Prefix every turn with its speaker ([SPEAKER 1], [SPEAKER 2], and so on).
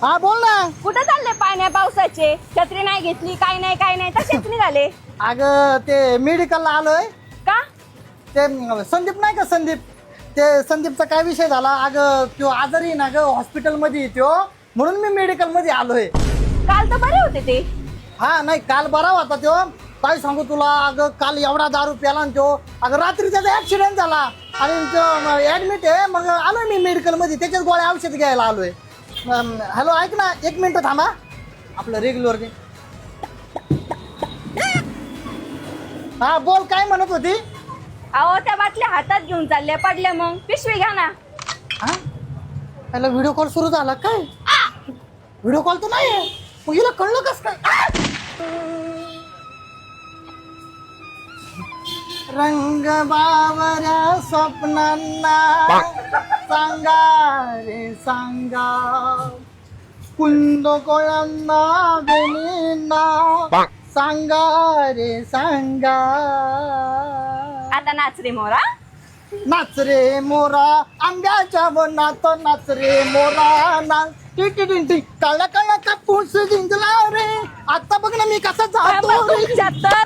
[SPEAKER 1] हा बोल ना.
[SPEAKER 2] कुठं चालले पाण्या पावसाचे? छत्री नाही घेतली, काय नाही तसेच निघाले.
[SPEAKER 1] अगं ते मेडिकलला आलोय.
[SPEAKER 2] का?
[SPEAKER 1] ते संदीप नाही का संदीप, ते संदीपचा काय विषय झाला. अगं तो आजारी ना ग, हॉस्पिटलमध्ये येतो म्हणून मी मेडिकल मध्ये आलोय.
[SPEAKER 2] काल तर बरे होते ते.
[SPEAKER 1] हा नाही काल बरा होता तो. काय सांगू तुला, अगं काल एवढा दारू प्याला ना तो. अगं रात्री त्याचा ऍक्सिडेंट झाला आणि ऍडमिट आहे. मग आलोय मी मेडिकल मध्ये, त्याच्याच गोळ्या औषध घ्यायला आलोय. हॅलो ऐक ना, 1 मिनिट थांबा. आपलं रेग्युलर हा बोल, काय म्हणत होती?
[SPEAKER 2] अहो त्या बाटल्या हातात घेऊन चालल्या, पडल्या मग पिशवी घ्या ना.
[SPEAKER 1] हा त्याला व्हिडिओ कॉल सुरू झाला काय? व्हिडिओ कॉल तर नाही मग हिला कळलं कस काय? रंग बावऱ्या स्वप्नांना सांगा रे सांगा, कुंद कोळ्यांना बेनींना सांगा रे सांगा.
[SPEAKER 2] आता नाच रे मोरा.
[SPEAKER 1] नाच रे मोरा आंब्याच्या वनात, नाच रे मोरा नाच. काळा काळा कापूस जिंकला रे, आता बघ ना मी कसा जातो रे.
[SPEAKER 2] 75